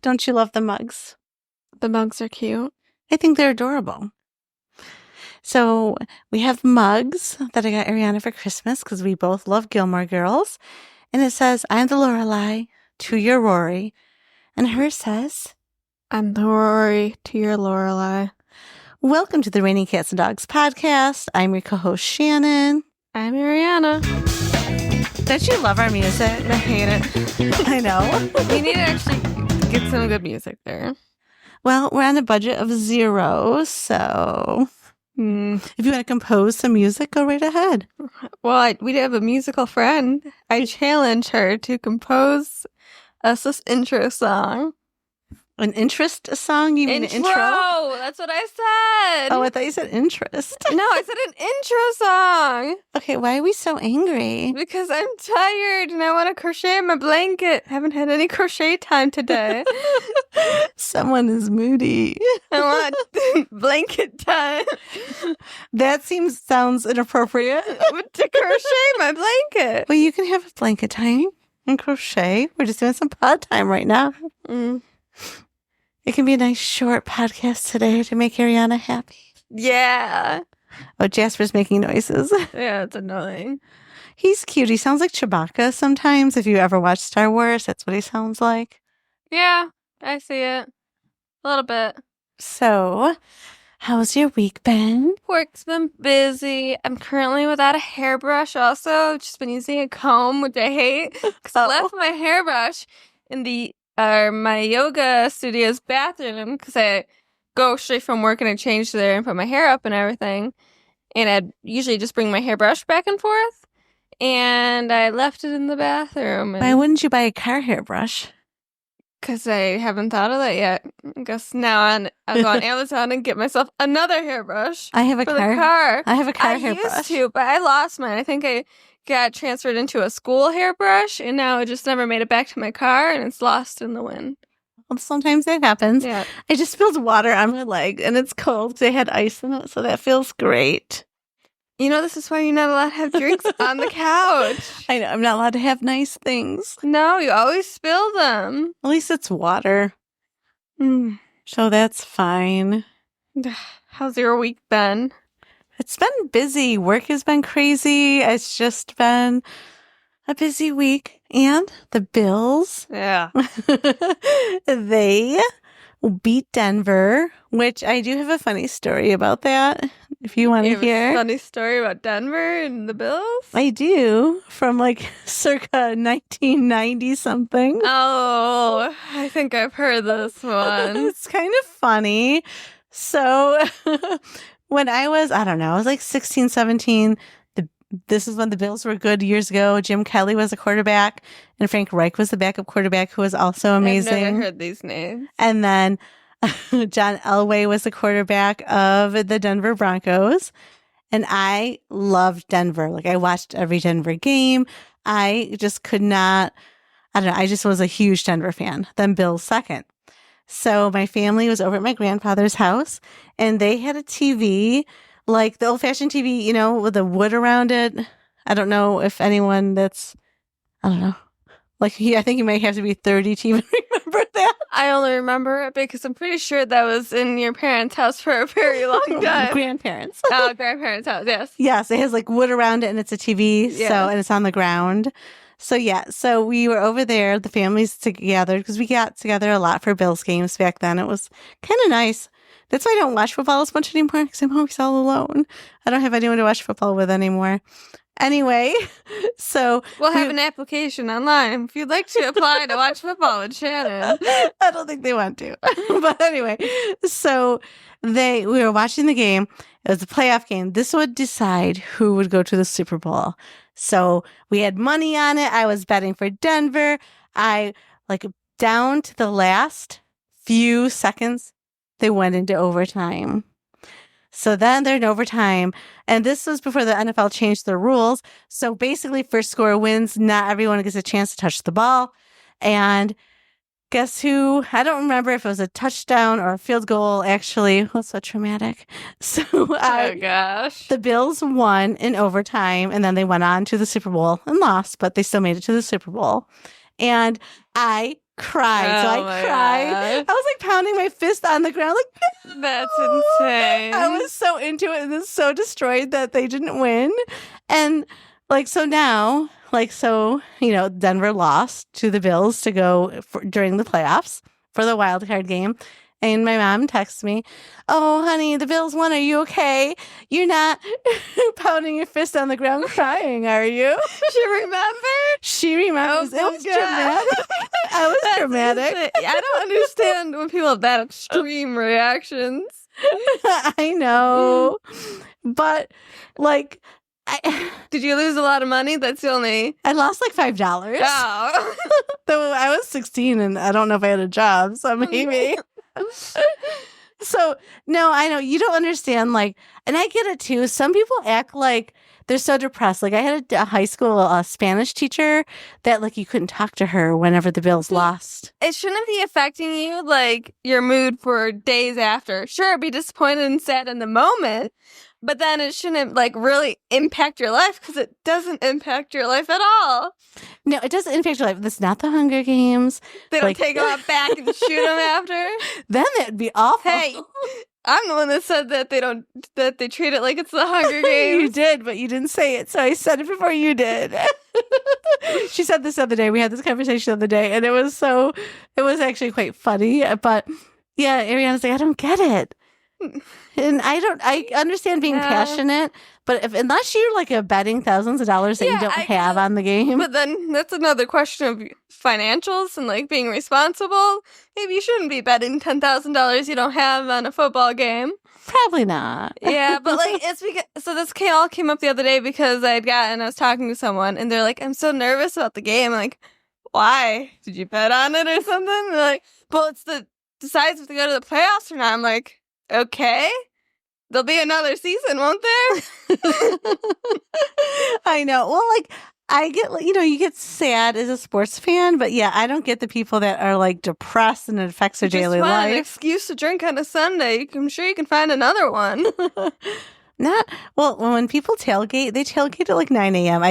Don't you love the mugs? The mugs are cute. I think they're adorable. So we have mugs that I got Arianna for Christmas because we both love Gilmore Girls. And it says, I'm the Lorelai to your Rory. And hers says, I'm the Rory to your Lorelai. welcome to the Raining Cats and Dogs podcast. I'm your co-host, Shannon. I'm Arianna. Don't you love our music? I hate it. I know. We need to actually get some good music there. Well, we're on a budget of $0, so if you want to compose some music, go right ahead. Well, we have a musical friend. I challenge her to compose us this intro song. An interest song? You mean an intro? That's what I said. Oh, I thought you said interest. No, I said an intro song. Okay, why are we so angry? Because I'm tired and I want to crochet my blanket. Haven't had any crochet time today. Someone is moody. I want blanket time. That sounds inappropriate. To crochet my blanket. Well, you can have a blanket time and crochet. We're just doing some pod time right now. It can be a nice short podcast today to make Arianna happy. Yeah. Oh, Jasper's making noises. Yeah, it's annoying. He's cute. He sounds like Chewbacca sometimes. If you ever watch Star Wars, that's what he sounds like. Yeah, I see it. A little bit. So, how's your week been? Work's been busy. I'm currently without a hairbrush also. I've just been using a comb, which I hate. Because I left my hairbrush in my yoga studio's bathroom because I go straight from work and I change there and put my hair up and everything. And I'd usually just bring my hairbrush back and forth. And I left it in the bathroom. Why wouldn't you buy a car hairbrush? Because I haven't thought of that yet. I guess now I'll go on Amazon and get myself another hairbrush. I have a car. I have a car hairbrush. I used to, but I lost mine. I think I got transferred into a school hairbrush, and now it just never made it back to my car, and it's lost in the wind. Well, sometimes that happens. Yeah. I just spilled water on my leg, and it's cold because I had ice in it, so that feels great. You know, this is why you're not allowed to have drinks on the couch. I know. I'm not allowed to have nice things. No, you always spill them. At least it's water. So that's fine. How's your week been? It's been busy. Work has been crazy. It's just been a busy week. And the Bills. Yeah. They beat Denver, which I do have a funny story about that, if you want to hear. A funny story about Denver and the Bills? I do, from like circa 1990 something. Oh, I think I've heard this one. It's kind of funny. So when I was like 16, 17, this is when the Bills were good years ago. Jim Kelly was a quarterback, and Frank Reich was the backup quarterback, who was also amazing. I've never heard these names. And then John Elway was the quarterback of the Denver Broncos. And I loved Denver. Like, I watched every Denver game. I just could not, I just was a huge Denver fan. Then Bills second. So my family was over at my grandfather's house, and they had a TV, like the old-fashioned TV, you know, with the wood around it. I don't know if anyone like I think you might have to be 30 to even remember that. I only remember it because I'm pretty sure that was in your parents' house for a very long time. Grandparents. Oh, grandparents' house, yes. Yes, it has like wood around it, and it's a TV, and it's on the ground. So yeah, so we were over there, the families together, because we got together a lot for Bills games back then. It was kind of nice. That's why I don't watch football as much anymore, because I'm always all alone. I don't have anyone to watch football with anymore. Anyway, so we'll have an application online if you'd like to apply to watch football with Shannon. I don't think they want to. But anyway, so we were watching the game. It was a playoff game. This would decide who would go to the Super Bowl. So we had money on it. I was betting for Denver. Down to the last few seconds, they went into overtime. So then they're in overtime. And this was before the NFL changed the rules. So basically, first score wins. Not everyone gets a chance to touch the ball. And guess who? I don't remember if it was a touchdown or a field goal, actually. What's so traumatic? So, oh, gosh. The Bills won in overtime, and then they went on to the Super Bowl and lost, but they still made it to the Super Bowl. And I cried. So Oh I my cried. gosh. I was like pounding my fist on the ground, like, That's "No!" insane. I was so into it and was so destroyed that they didn't win. And like, so now, Denver lost to the Bills to go during the playoffs for the wild card game. And my mom texts me, "Oh, honey, the Bills won. Are you okay? You're not pounding your fist on the ground crying, are you?" She remembered? She remembers. Oh It my was God. dramatic. I was That's dramatic. insane. I don't understand when people have that extreme reactions. I know. But, like, Did you lose a lot of money? That's the only. I lost like $5. Oh. Though I was 16 and I don't know if I had a job, so maybe. So, no, I know you don't understand, like, and I get it too. Some people act like they're so depressed. Like, I had a high school Spanish teacher that, like, you couldn't talk to her whenever the Bills lost. It shouldn't be affecting you, like, your mood for days after. Sure, be disappointed and sad in the moment, but then it shouldn't, like, really impact your life because it doesn't impact your life at all. No, it doesn't impact your life. That's not the Hunger Games. They don't Like- take them out back and shoot them after. Then that'd be awful. Hey, I'm the one that said that they treat it like it's the Hunger You Games. did, but you didn't say it, so I said it before you did. She said this the other day. We had this conversation the other day, and it was actually quite funny. But yeah, Ariana's like, I don't get it. And I understand being Yeah. passionate, but unless you're like betting thousands of dollars that you Yeah, don't I have get it. on the game, But then that's another question of financials and like being responsible. Maybe you shouldn't be betting $10,000 you don't have on a football game. probably not. Yeah, but like it's because so this all came up the other day because I was talking to someone and they're like, I'm so nervous about the game. I'm like, why? Did you bet on it or something? And they're like, well, it's decides if they go to the playoffs or not. I'm like, okay. There'll be another season, won't there? I know. Well, like I get, you get sad as a sports fan, but yeah, I don't get the people that are like depressed and it affects their Just daily want an life. excuse to drink on a Sunday. I'm sure you can find another one. Not well. When people tailgate, they tailgate at like 9 a.m.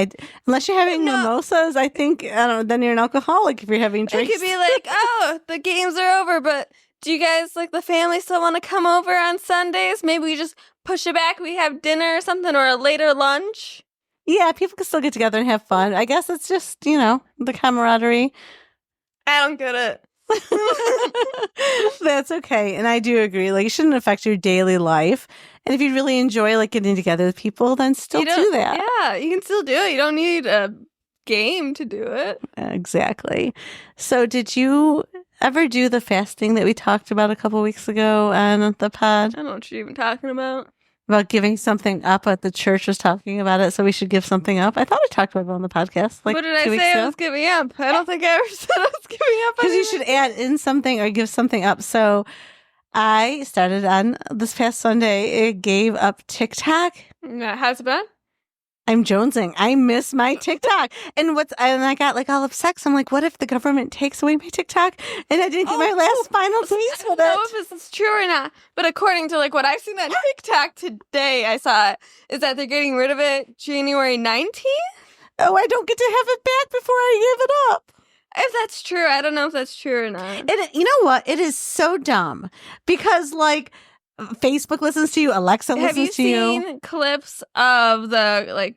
Unless you're having No. mimosas, I think I don't know. Then you're an alcoholic if you're having It drinks. could be like, oh, the games are over, but do you guys, like the family, still want to come over on Sundays? Maybe we just push it back. We have dinner or something, or a later lunch. Yeah, people can still get together and have fun. I guess it's just the camaraderie. I don't get it. That's okay, and I do agree. Like, it shouldn't affect your daily life. And if you really enjoy like getting together with people, then still You don't- do that. Yeah, you can still do it. You don't need a game to do it. Exactly. So, did you ever do the fasting that we talked about a couple weeks ago on the pod I don't know what you're even talking about. about giving something up? But the church was talking about it, so we should give something up. I thought I talked about it on the podcast. Like What did I 2 weeks say I ago. was giving up? I don't think I ever said I was giving up. Because you anything. should add in something or give something up. So I started on this past Sunday. It gave up TikTok. Yeah, how's it been? I'm jonesing. I miss my TikTok. And I got like all upset. So I'm like, what if the government takes away my TikTok and I didn't get my last final I tweets don't with know it? if this is true or not, but according to like what I've seen on TikTok today, I saw it, is that they're getting rid of it January 19th? Oh, I don't get to have it back before I give it up. If that's true, I don't know if that's true or not. And you know what? It is so dumb because like Facebook listens to you, Alexa Have you listens to you. seen clips of the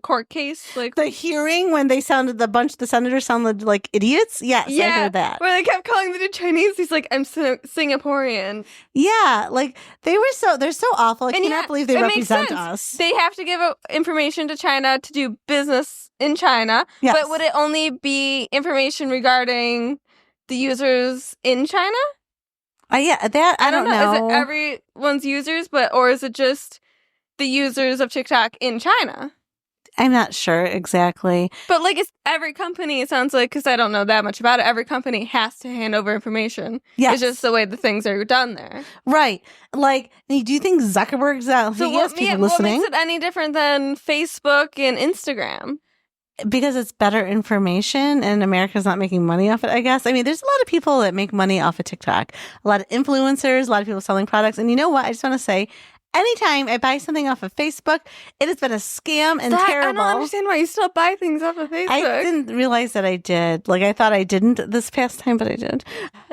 court case? Like The hearing when they sounded the senators sounded like idiots. Yes, I heard that. where they kept calling the dude Chinese. He's like, I'm Singaporean. Yeah, like they're so awful. I And cannot yeah, believe they it makes represent sense. us. They have to give out information to China to do business in China. Yes. But would it only be information regarding the users in China? Yeah, that I don't know. Is it everyone's users, or is it just the users of TikTok in China? I'm not sure exactly. But like it's every company, it sounds like, because I don't know that much about it, every company has to hand over information. Yes, It's just the way the things are done there. right. Like, do you think Zuckerberg's out? So He has people what listening makes it any different than Facebook and Instagram? because it's better information, and America's not making money off it. I guess. I mean, there's a lot of people that make money off of TikTok. A lot of influencers, a lot of people selling products, and you know what? I just want to say. anytime I buy something off of Facebook, it has been a scam and terrible. I don't understand why you still buy things off of Facebook. I didn't realize that I did. Like, I thought I didn't this past time, but I did.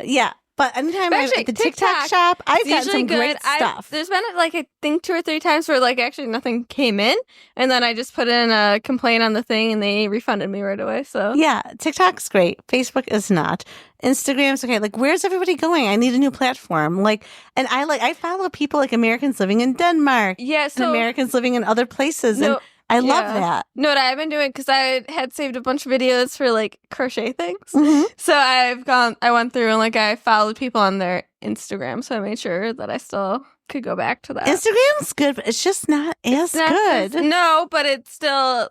Yeah. But anytime I'm at the TikTok shop, I've got some great stuff. There's been, like, I think 2 or 3 times where, like, actually nothing came in. And then I just put in a complaint on the thing and they refunded me right away. So yeah, TikTok's great. Facebook is not. Instagram's okay. Like, where's everybody going? I need a new platform. Like, and I follow people like Americans living in Denmark. Yeah, and Americans living in other places. And I love that. No, what I've been doing, because I had saved a bunch of videos for, like, crochet things. Mm-hmm. So I went through and, like, I followed people on their Instagram. So I made sure that I still could go back to that. Instagram's good, but it's just not as good. No, but it's still,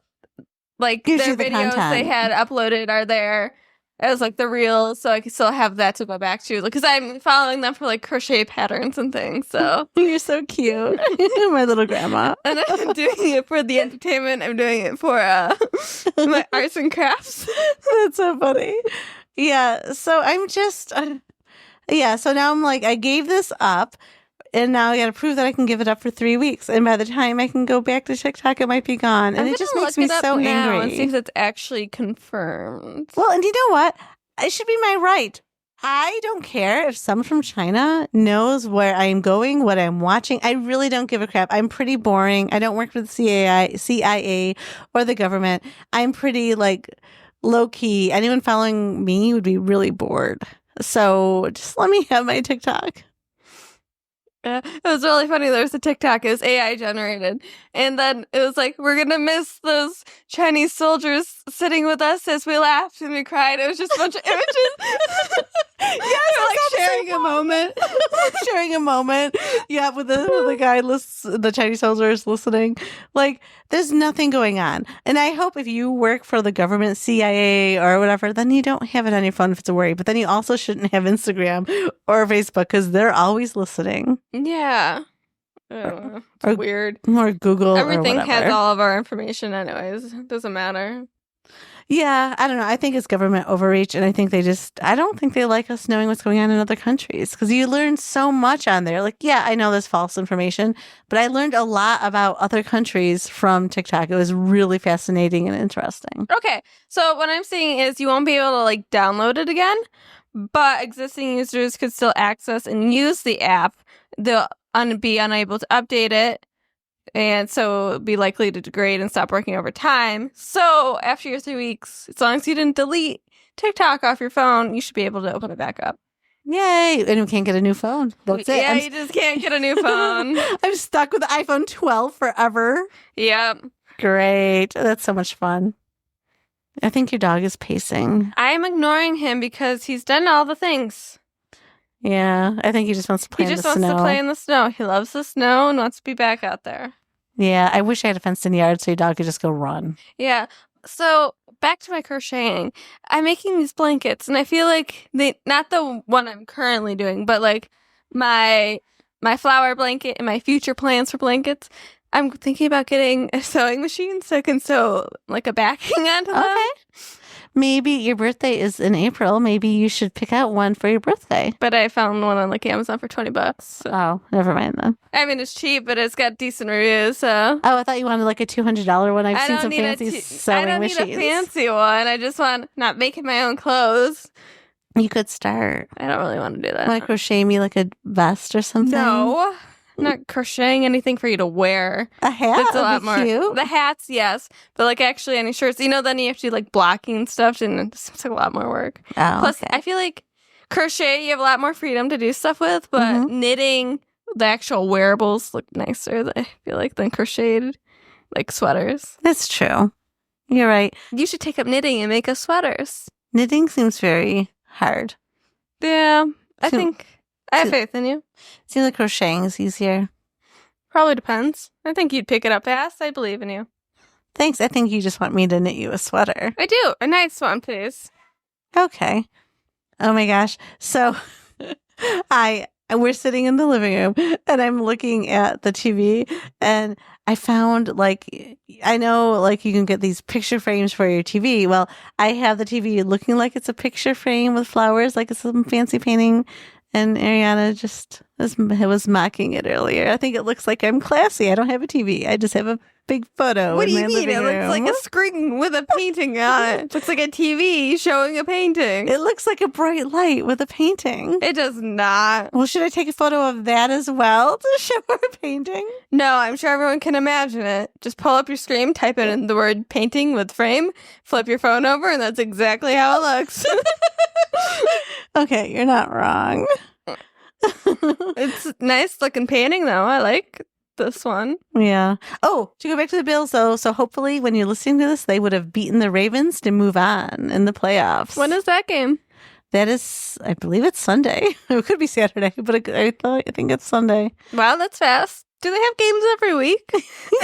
like, Gives their you the videos content. they had uploaded are there. It was, like, the reels, so I can still have that to go back to. Because I'm following them for, like, crochet patterns and things, so. You're so cute. My little grandma. And I'm doing it for the entertainment. I'm doing it for my arts and crafts. That's so funny. Yeah, so I'm just... so now I'm like, I gave this up, and now I got to prove that I can give it up for 3 weeks. And by the time I can go back to TikTok, it might be gone. And it just makes me so angry. And see if it's actually confirmed. Well, and you know what? It should be my right. I don't care if someone from China knows where I'm going, what I'm watching. I really don't give a crap. I'm pretty boring. I don't work for the CIA or the government. I'm pretty, like, low-key. Anyone following me would be really bored. So just let me have my TikTok. It was really funny. There was a TikTok. It was AI generated. And then it was like, we're going to miss those Chinese soldiers sitting with us as we laughed and we cried. It was just a bunch of images. Yes, like sharing a moment. Yeah, with the guy, the Chinese soldiers listening. Like, there's nothing going on. And I hope if you work for the government, CIA or whatever, then you don't have it on your phone if it's a worry. But then you also shouldn't have Instagram or Facebook because they're always listening. Yeah. It's or weird. Or Google. Everything or has all of our information anyways. It doesn't matter. Yeah, I don't know. I think it's government overreach, and I think I don't think they like us knowing what's going on in other countries, because you learn so much on there. Like, yeah, I know there's false information, but I learned a lot about other countries from TikTok. It was really fascinating and interesting. Okay, so what I'm saying is you won't be able to, like, download it again, but existing users could still access and use the app. They'll be unable to update it. And so be likely to degrade and stop working over time. So after your 3 weeks, as long as you didn't delete TikTok off your phone, you should be able to open it back up. Yay! And we can't get a new phone. That's it. Yeah, you just can't get a new phone. I'm stuck with the iPhone 12 forever. Yep. Great. That's so much fun. I think your dog is pacing. I'm ignoring him because he's done all the things. Yeah, I think he just wants to play in the snow. He just wants to play in the snow. He loves the snow and wants to be back out there. Yeah, I wish I had a fenced-in yard so your dog could just go run. Yeah. So back to my crocheting. I'm making these blankets, and I feel like not the one I'm currently doing, but like my flower blanket and my future plans for blankets. I'm thinking about getting a sewing machine so I can sew like a backing onto them. Okay. Maybe your birthday is in April. Maybe you should pick out one for your birthday. But I found one on like Amazon for $20. Oh, never mind then. I mean, it's cheap, but it's got decent reviews. So. Oh, I thought you wanted like a $200 one. I've seen some fancy sewing machines. I don't need a fancy one. I just want not making my own clothes. You could start. I don't really want to do that. Want to crochet me like a vest or something? No. I'm not crocheting anything for you to wear. A hat? That's a lot more cute. The hats, yes. But like actually any shirts, then you have to do like blocking and stuff, and it seems like a lot more work. Oh, Plus, okay. I feel like crochet, you have a lot more freedom to do stuff with, but knitting, the actual wearables look nicer, I feel like, than crocheted, like sweaters. That's true. You're right. You should take up knitting and make us sweaters. Knitting seems very hard. Yeah, I think... I have faith in you. Seems like crocheting is easier. Probably depends. I think you'd pick it up fast. I believe in you. Thanks. I think you just want me to knit you a sweater. I do. A nice one, please. Okay. Oh my gosh. So we're sitting in the living room and I'm looking at the TV and I found I know you can get these picture frames for your TV. Well, I have the TV looking like it's a picture frame with flowers, like it's some fancy painting. And Arianna just I was mocking it earlier. I think it looks like I'm classy. I don't have a TV. I just have a big photo. What do in you my mean? It living looks like room. a screen with a painting on it. It looks like a TV showing a painting. It looks like a bright light with a painting. It does not. Well, should I take a photo of that as well to show our painting? No, I'm sure everyone can imagine it. Just pull up your screen, type in the word painting with frame, flip your phone over, and that's exactly how it looks. Okay, you're not wrong. It's a nice looking painting, though. I like this one. Yeah. Oh, to go back to the Bills, though, so hopefully when you're listening to this, they would have beaten the Ravens to move on in the playoffs. When is that game? That is, I believe it's Sunday. It could be Saturday, but I think it's Sunday. Wow, that's fast. Do they have games every week?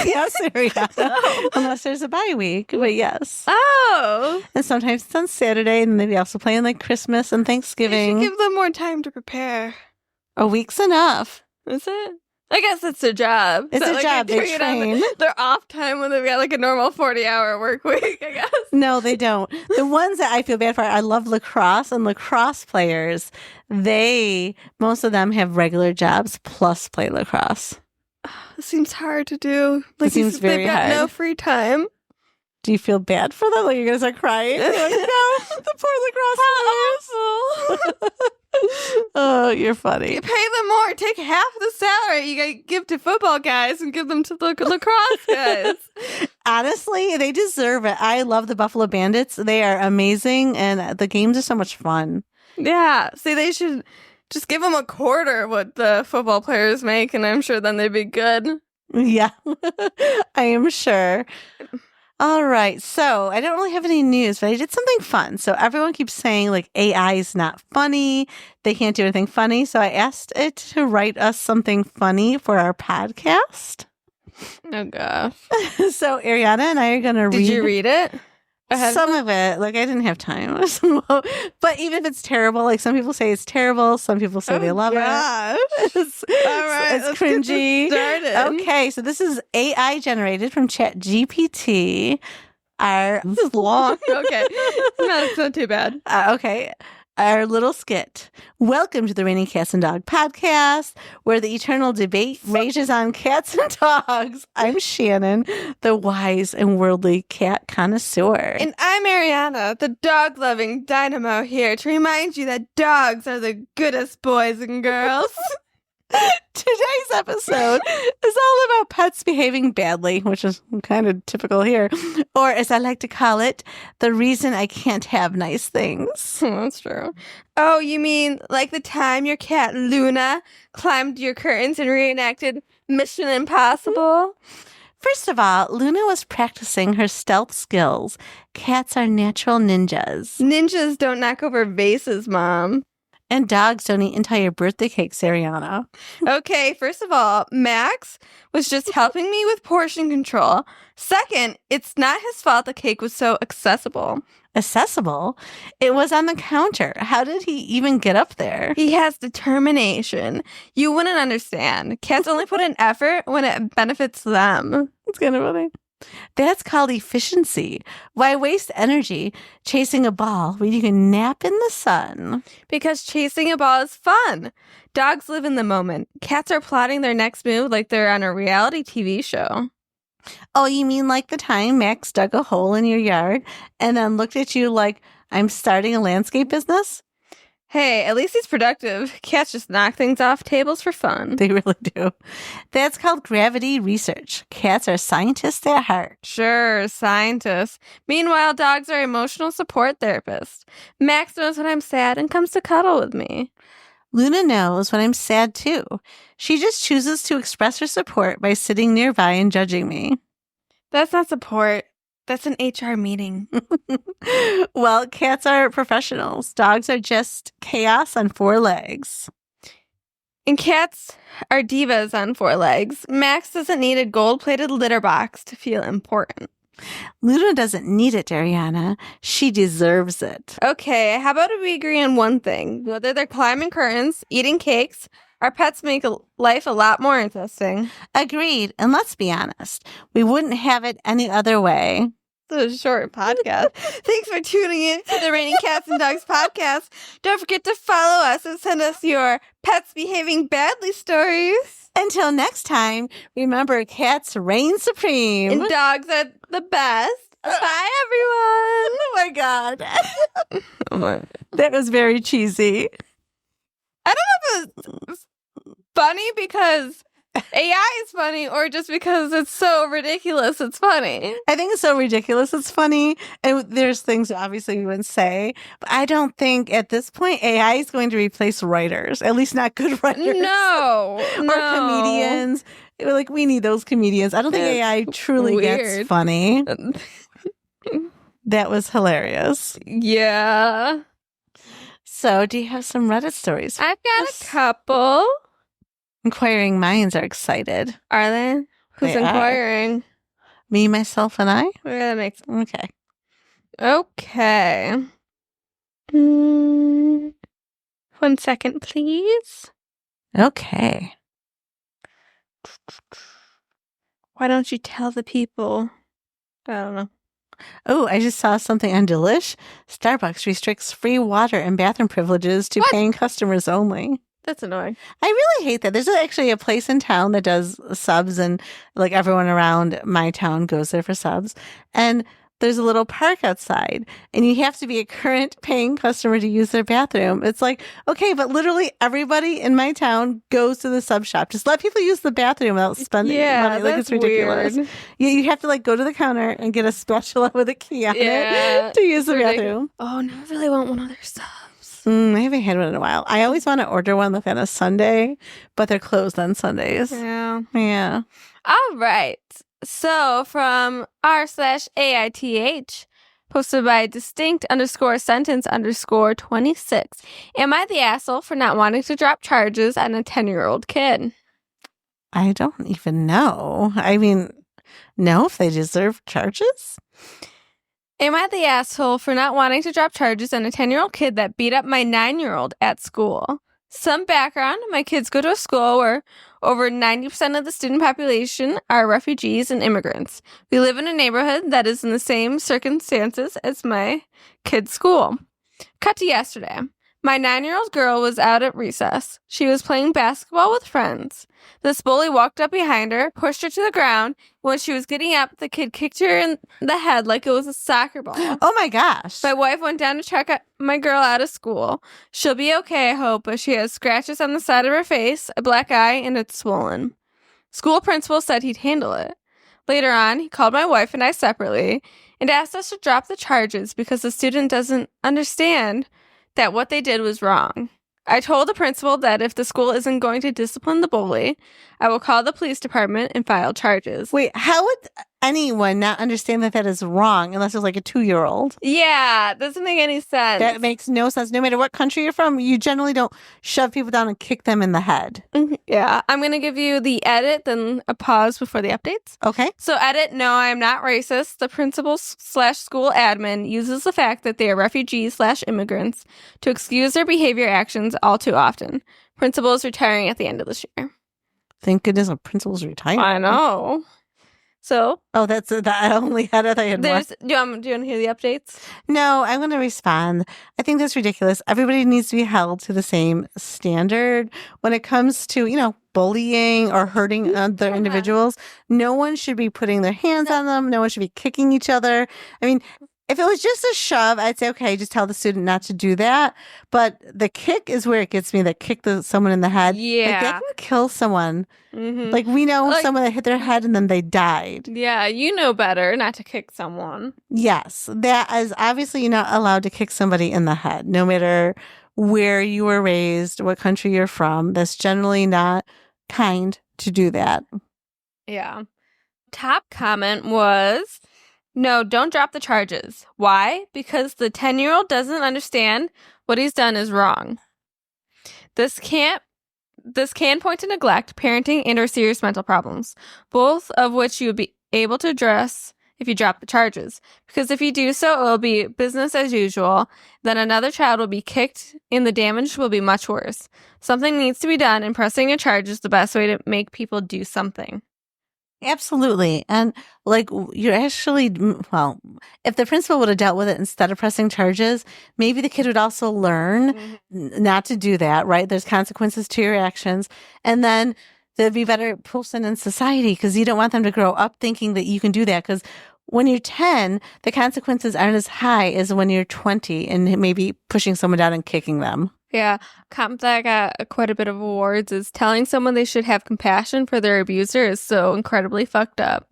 Yes, Arianna. Unless there's a bye week, but yes. Oh. And sometimes it's on Saturday, and they also play on like Christmas and You Thanksgiving. should give them more time to prepare. A week's enough. Is it? I guess it's a job. It's a job. They train. Their off time when they've got like a normal 40-hour work week, I guess. No, they don't. The ones that I feel bad for, I love lacrosse, and lacrosse players, most of them have regular jobs plus play lacrosse. It seems hard to do. Like, It seems very they've got hard. no free time. Do you feel bad for them? Like you're going to start crying? You're like, no, the poor lacrosse players. Oh, you're funny. You pay them more. Take half the salary you gotta give to football guys and give them to the lacrosse guys. Honestly, they deserve it. I love the Buffalo Bandits. They are amazing, and the games are so much fun. Yeah. See, they should just give them a quarter of what the football players make, and I'm sure then they'd be good. Yeah, I am sure. All right. So I don't really have any news, but I did something fun. So everyone keeps saying like AI is not funny. They can't do anything funny. So I asked it to write us something funny for our podcast. Oh, gosh. So Arianna and I are going to read. Did you read it? Some of it. Like I didn't have time. But even if it's terrible, like some people say it's terrible. Some people say they love it. It's, All right. it's Let's get this cringy. started. Okay, so this is AI generated from ChatGPT. This is long. Okay. No, it's not too bad. Okay. Our little skit. Welcome to the Raining Cats and Dog podcast, where the eternal debate rages on cats and dogs. I'm Shannon, the wise and worldly cat connoisseur. And I'm Arianna, the dog-loving dynamo here to remind you that dogs are the goodest boys and girls. Today's episode is all about pets behaving badly, which is kind of typical here. Or, as I like to call it, the reason I can't have nice things. That's true. Oh, you mean like the time your cat Luna climbed your curtains and reenacted Mission Impossible? First of all, Luna was practicing her stealth skills. Cats are natural ninjas. Ninjas don't knock over vases, Mom. And dogs don't eat entire birthday cakes, Arianna. Okay, first of all, Max was just helping me with portion control. Second, it's not his fault the cake was so accessible. Accessible? It was on the counter. How did he even get up there? He has determination. You wouldn't understand. Cats only put in effort when it benefits them. It's kind of funny. That's called efficiency. Why waste energy chasing a ball when you can nap in the sun? Because chasing a ball is fun. Dogs live in the moment. Cats are plotting their next move like they're on a reality TV show. Oh, you mean like the time Max dug a hole in your yard and then looked at you like, I'm starting a landscape business? Hey, at least he's productive. Cats just knock things off tables for fun. They really do. That's called gravity research. Cats are scientists at heart. Sure, scientists. Meanwhile, dogs are emotional support therapists. Max knows when I'm sad and comes to cuddle with me. Luna knows when I'm sad too. She just chooses to express her support by sitting nearby and judging me. That's not support. That's an HR meeting. Well, cats are professionals. Dogs are just chaos on four legs. And cats are divas on four legs. Max doesn't need a gold-plated litter box to feel important. Luna doesn't need it, Arianna. She deserves it. Okay, how about we agree on one thing? Whether they're climbing curtains, eating cakes, our pets make life a lot more interesting. Agreed. And let's be honest, we wouldn't have it any other way. It's a short podcast. Thanks for tuning in to the Raining Cats and Dogs podcast. Don't forget to follow us and send us your pets behaving badly stories. Until next time, remember, cats reign supreme. And dogs are the best. Bye, everyone. Oh my God. That was very cheesy. I don't know if it was funny because AI is funny or just because it's so ridiculous it's funny. I think it's so ridiculous it's funny. And there's things obviously we wouldn't say. But I don't think at this point AI is going to replace writers. At least not good writers. No. Or comedians. Like, we need those comedians. I don't think AI truly gets funny. That was hilarious. Yeah. So, do you have some Reddit stories? I've got a couple. Inquiring minds are excited. Are they? Who's They inquiring? Me, myself, and I? That makes sense. Okay. Okay. 1 second, please. Okay. Why don't you tell the people? I don't know. Oh, I just saw something on Delish. Starbucks restricts free water and bathroom privileges to paying customers only. That's annoying. I really hate that. There's actually a place in town that does subs, and like everyone around my town goes there for subs. And there's a little park outside, and you have to be a current paying customer to use their bathroom. It's like, okay, but literally everybody in my town goes to the sub shop. Just let people use the bathroom without spending money. Like, it's ridiculous. Weird. You have to like go to the counter and get a spatula with a key on it to use the bathroom. Oh, no, I really want one of their subs. I haven't had one in a while. I always want to order one like on a Sunday, but they're closed on Sundays. Yeah. All right. So from r/AITH, posted by distinct_sentence_26. Am I the asshole for not wanting to drop charges on a 10-year-old kid? I don't even know. I mean, no, if they deserve charges. Am I the asshole for not wanting to drop charges on a 10-year-old kid that beat up my 9-year-old at school? Some background. My kids go to a school where over 90% of the student population are refugees and immigrants. We live in a neighborhood that is in the same circumstances as my kid's school. Cut to yesterday. My 9-year-old girl was out at recess. She was playing basketball with friends. This bully walked up behind her, pushed her to the ground. When she was getting up, the kid kicked her in the head like it was a soccer ball. Oh my gosh. My wife went down to check my girl out of school. She'll be okay, I hope, but she has scratches on the side of her face, a black eye, and it's swollen. School principal said he'd handle it. Later on, he called my wife and I separately and asked us to drop the charges because the student doesn't understand that what they did was wrong. I told the principal that if the school isn't going to discipline the bully, I will call the police department and file charges. Wait, how would anyone not understand that that is wrong unless it's like a 2-year-old? Yeah, doesn't make any sense. That makes no sense. No matter what country you're from, you generally don't shove people down and kick them in the head. Yeah, I'm going to give you the edit, then a pause before the updates. Okay. So edit, no, I am not racist. The principal/school admin uses the fact that they are refugees/immigrants to excuse their behavior actions all too often. Principal is retiring at the end of this year. Thank goodness a principal's retired. I know. So, that's that. I only had it. I had more. do you want to hear the updates? No, I'm going to respond. I think that's ridiculous. Everybody needs to be held to the same standard when it comes to, bullying or hurting other individuals. No one should be putting their hands on them. No one should be kicking each other. I mean, if it was just a shove, I'd say, okay, just tell the student not to do that. But the kick is where it gets me, that kick someone in the head. Yeah. Like, that can kill someone. Like, we know someone that hit their head and then they died. Yeah, you know better not to kick someone. Yes. That is obviously you're not allowed to kick somebody in the head, no matter where you were raised, what country you're from. That's generally not kind to do that. Yeah. Top comment was, no, don't drop the charges. Why? Because the 10-year-old doesn't understand what he's done is wrong. This can point to neglect, parenting, and or serious mental problems, both of which you would be able to address if you drop the charges. Because if you do so, it will be business as usual. Then another child will be kicked and the damage will be much worse. Something needs to be done, and pressing a charge is the best way to make people do something. Absolutely. And like you're actually, well, if the principal would have dealt with it instead of pressing charges, maybe the kid would also learn not to do that, right? There's consequences to your actions. And then they'd be a better person in society because you don't want them to grow up thinking that you can do that. Because when you're 10, the consequences aren't as high as when you're 20 and maybe pushing someone down and kicking them. Yeah, comp that got quite a bit of awards is telling someone they should have compassion for their abuser is so incredibly fucked up.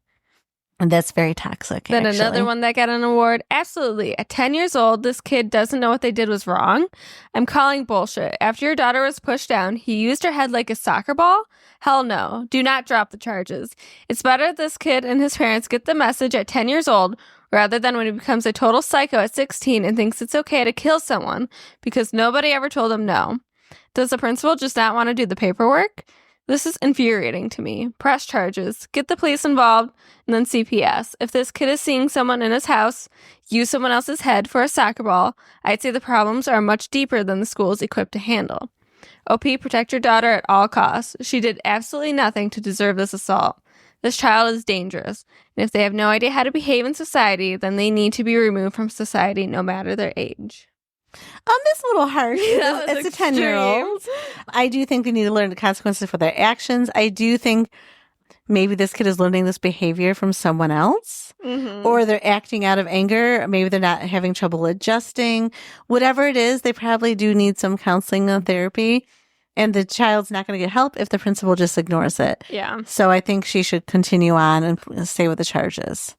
And that's very toxic. Then actually. another one that got an award. Absolutely. At 10 years old, this kid doesn't know what they did was wrong. I'm calling bullshit. After your daughter was pushed down, he used her head like a soccer ball? Hell no. Do not drop the charges. It's better this kid and his parents get the message at 10 years old rather than when he becomes a total psycho at 16 and thinks it's okay to kill someone because nobody ever told him no. Does the principal just not want to do the paperwork? This is infuriating to me. Press charges, get the police involved, and then CPS. If this kid is seeing someone in his house use someone else's head for a soccer ball, I'd say the problems are much deeper than the school is equipped to handle. OP, protect your daughter at all costs. She did absolutely nothing to deserve this assault. This child is dangerous, and if they have no idea how to behave in society, then they need to be removed from society no matter their age. That's a little harsh. It's a 10-year-old. I do think they need to learn the consequences for their actions. I do think maybe this kid is learning this behavior from someone else, or they're acting out of anger. Maybe they're not having trouble adjusting. Whatever it is, they probably do need some counseling and therapy. And the child's not going to get help if the principal just ignores it. Yeah. So I think she should continue on and stay with the charges.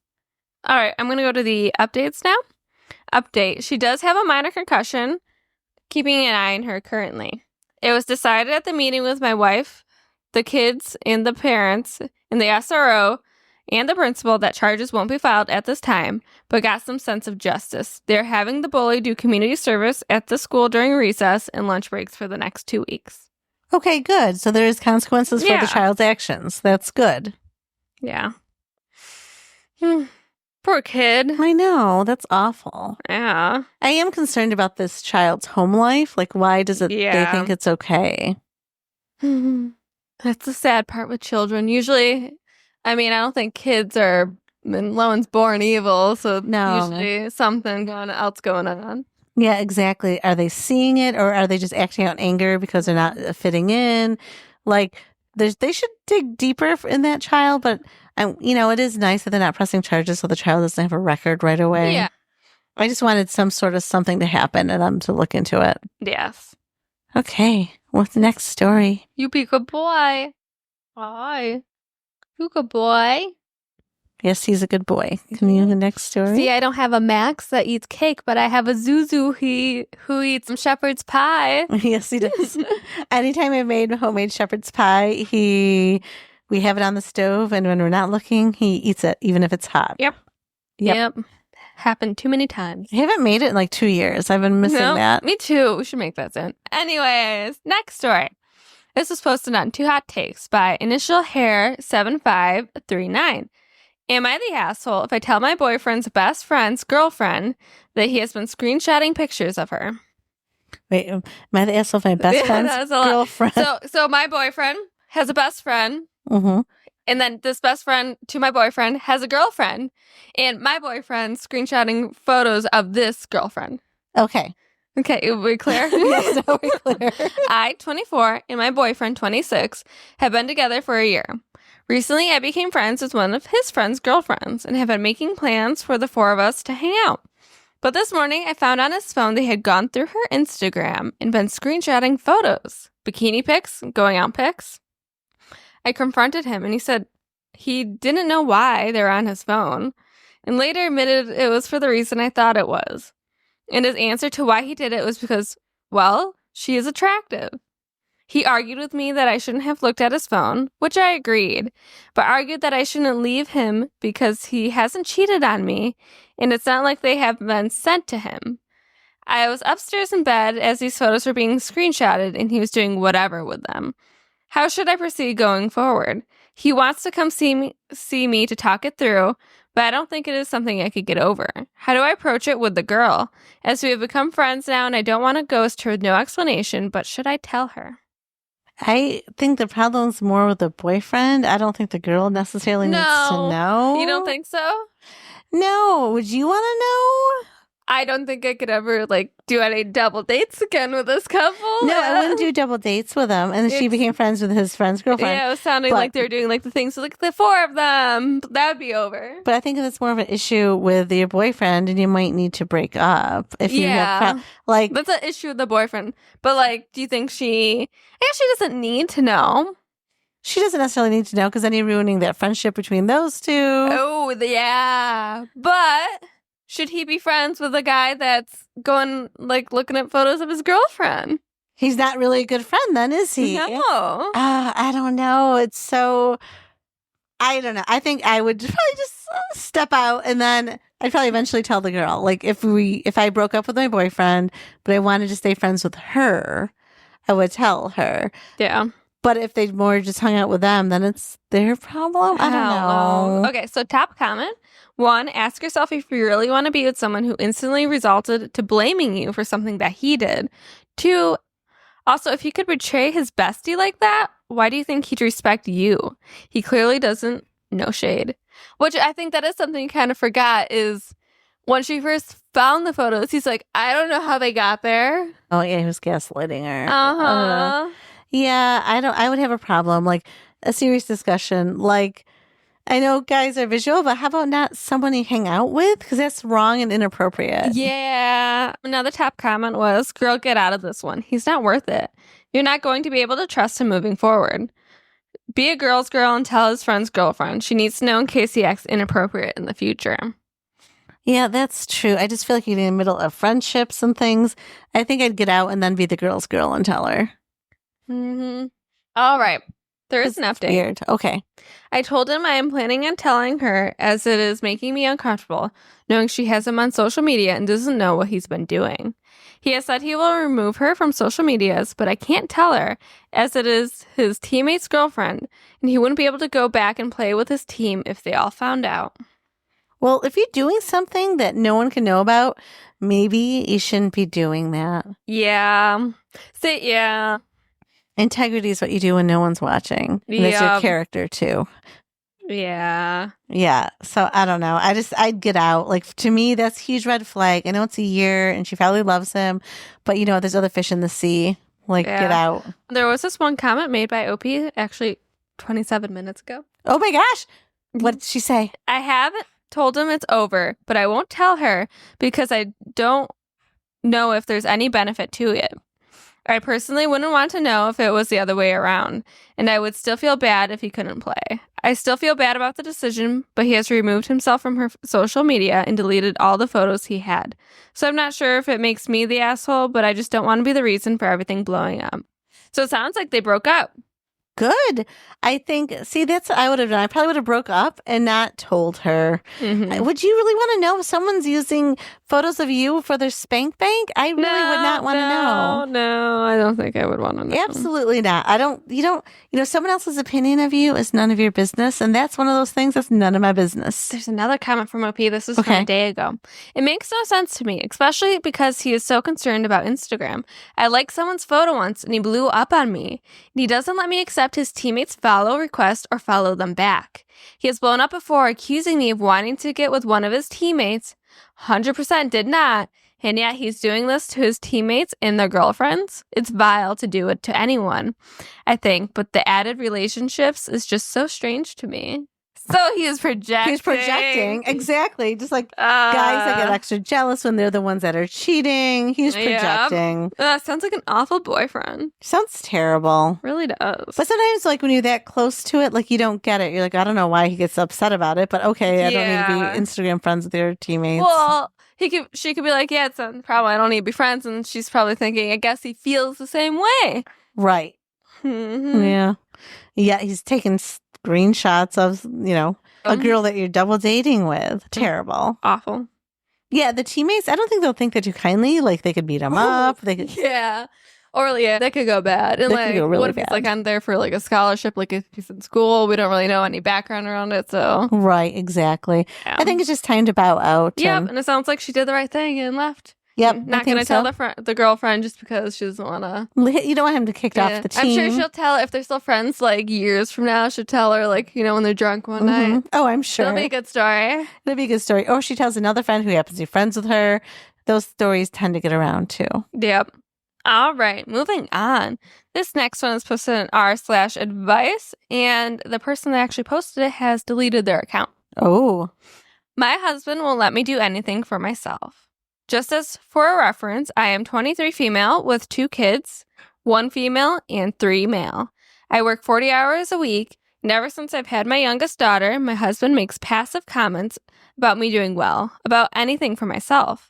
All right, I'm going to go to the updates now. Update. She does have a minor concussion, keeping an eye on her currently. It was decided at the meeting with my wife, the kids, and the parents, and the SRO, and the principal that charges won't be filed at this time, but got some sense of justice. They're having the bully do community service at the school during recess and lunch breaks for the next 2 weeks. Okay, good. So there's consequences for the child's actions. That's good. Yeah. Poor kid. I know. That's awful. Yeah. I am concerned about this child's home life. Like, why does it? They think it's okay. That's the sad part with children. Usually, I mean, I don't think kids are, no one's born evil, so usually something else going on. Yeah, exactly. Are they seeing it, or are they just acting out anger because they're not fitting in? Like, they should dig deeper in that child, but it is nice that they're not pressing charges so the child doesn't have a record right away. Yeah. I just wanted some sort of something to happen and them to look into it. Yes. Okay. What's the next story? You be good boy. Hi. You good boy. Yes, he's a good boy. Can you the next story? See, I don't have a Max that eats cake, but I have a Zuzu who eats some shepherd's pie. Yes, he does. Anytime I made homemade shepherd's pie, we have it on the stove, and when we're not looking, he eats it, even if it's hot. Yep. Happened too many times. I haven't made it in like 2 years. I've been missing that. Me too. We should make that soon. Anyways, next story. This was posted on Two Hot Takes by Initial Hair 7539. Am I the asshole if I tell my boyfriend's best friend's girlfriend that he has been screenshotting pictures of her? Wait, am I the asshole if my best friend's girlfriend? So my boyfriend has a best friend. Mm-hmm. And then this best friend to my boyfriend has a girlfriend. And my boyfriend's screenshotting photos of this girlfriend. Okay. Okay, are we clear? Yes, are we clear? I, 24, and my boyfriend, 26, have been together for a year. Recently, I became friends with one of his friend's girlfriends and have been making plans for the four of us to hang out. But this morning, I found on his phone they had gone through her Instagram and been screenshotting photos, bikini pics, going out pics. I confronted him and he said he didn't know why they were on his phone and later admitted it was for the reason I thought it was. And his answer to why he did it was because, well, she is attractive. He argued with me that I shouldn't have looked at his phone, which I agreed, but argued that I shouldn't leave him because he hasn't cheated on me, and it's not like they have been sent to him. I was upstairs in bed as these photos were being screenshotted, and he was doing whatever with them. How should I proceed going forward? He wants to come see me to talk it through, but I don't think it is something I could get over. How do I approach it with the girl? As we have become friends now, and I don't want to ghost her with no explanation, but should I tell her? I think the problem's more with the boyfriend. I don't think the girl necessarily needs to know. You don't think so? No. Would you want to know? I don't think I could ever do any double dates again with this couple. No, I wouldn't do double dates with him. And then she became friends with his friend's girlfriend. Yeah, it was sounding like they were doing the things with the four of them. That would be over. But I think that's more of an issue with your boyfriend, and you might need to break up if you have that's an issue with the boyfriend. But do you think she doesn't need to know? She doesn't necessarily need to know because then you're ruining that friendship between those two. Oh, yeah. But should he be friends with a guy that's going, looking at photos of his girlfriend? He's not really a good friend then, is he? No. I don't know. It's so... I don't know. I think I would probably just step out, and then I'd probably eventually tell the girl. If I broke up with my boyfriend, but I wanted to stay friends with her, I would tell her. Yeah. But if they more just hung out with them, then it's their problem. I don't know. Okay, so top comment. 1, ask yourself if you really want to be with someone who instantly resulted to blaming you for something that he did. 2, also, if he could betray his bestie like that, why do you think he'd respect you? He clearly doesn't. No shade. Which I think that is something you kind of forgot is when she first found the photos, he's like, I don't know how they got there. Oh, yeah, he was gaslighting her. Uh-huh. Yeah, I would have a problem. A serious discussion. I know guys are visual, but how about not someone you hang out with? Because that's wrong and inappropriate. Yeah. Another top comment was, girl, get out of this one. He's not worth it. You're not going to be able to trust him moving forward. Be a girl's girl and tell his friend's girlfriend. She needs to know in case he acts inappropriate in the future. Yeah, that's true. I just feel like you're in the middle of friendships and things. I think I'd get out and then be the girl's girl and tell her. Mm-hmm. All right. There is an update. Weird. Okay. I told him I am planning on telling her as it is making me uncomfortable, knowing she has him on social media and doesn't know what he's been doing. He has said he will remove her from social medias, but I can't tell her as it is his teammate's girlfriend, and he wouldn't be able to go back and play with his team if they all found out. Well, if you're doing something that no one can know about, maybe you shouldn't be doing that. Yeah. Yeah. Integrity is what you do when no one's watching. And it's your character, too. Yeah. Yeah. So, I don't know. I'd get out. To me, that's a huge red flag. I know it's a year, and she probably loves him. But, there's other fish in the sea. Get out. There was this one comment made by OP, actually 27 minutes ago. Oh, my gosh. What did she say? I haven't told him it's over, but I won't tell her because I don't know if there's any benefit to it. I personally wouldn't want to know if it was the other way around, and I would still feel bad if he couldn't play. I still feel bad about the decision, but he has removed himself from her social media and deleted all the photos he had. So I'm not sure if it makes me the asshole, but I just don't want to be the reason for everything blowing up. So it sounds like they broke up. Good. I think, that's what I would have done. I probably would have broke up and not told her. Mm-hmm. Would you really want to know if someone's using photos of you for their spank bank? I really would not want to know. No, I don't think I would want to know. Absolutely not. Someone else's opinion of you is none of your business. And that's one of those things that's none of my business. There's another comment from OP. This is from a day ago. It makes no sense to me, especially because he is so concerned about Instagram. I liked someone's photo once and he blew up on me. And he doesn't let me accept his teammates' follow request or follow them back. He has blown up before accusing me of wanting to get with one of his teammates. 100% did not. And yet he's doing this to his teammates and their girlfriends. It's vile to do it to anyone, I think. But the added relationships is just so strange to me. So he is projecting. He's projecting. Exactly. Just guys that get extra jealous when they're the ones that are cheating. He's projecting. Sounds like an awful boyfriend. Sounds terrible. Really does. But sometimes, when you're that close to it, you don't get it. You're I don't know why he gets upset about it, but okay, I don't need to be Instagram friends with your teammates. Well, she could be like, yeah, it's a problem. I don't need to be friends. And she's probably thinking, I guess he feels the same way. Right. Mm-hmm. Yeah. Yeah, he's taking screenshots of, a girl that you're double dating with. Terrible. Awful. Yeah, the teammates, I don't think they'll think that too kindly. They could beat him up. They could... Yeah. Or, that could go bad. And, could go really what if bad. he's, on there for, a scholarship? If he's in school, we don't really know any background around it, so. Right, exactly. Yeah. I think it's just time to bow out. Yep, and it sounds like she did the right thing and left. Yep. Not going to tell the girlfriend just because she doesn't want to. You don't want him to kicked off the team. I'm sure she'll tell, if they're still friends, like years from now, she'll tell her, like, when they're drunk one night. Oh, I'm sure. It'll be a good story. It'll be a good story. Or she tells another friend who happens to be friends with her. Those stories tend to get around too. Yep. All right, moving on. This next one is posted in r/advice, and the person that actually posted it has deleted their account. Oh. My husband won't let me do anything for myself. Just as for a reference, I am 23 female with 2 kids, 1 female and 3 male. I work 40 hours a week, and ever since I've had my youngest daughter, my husband makes passive comments about me doing well, about anything for myself.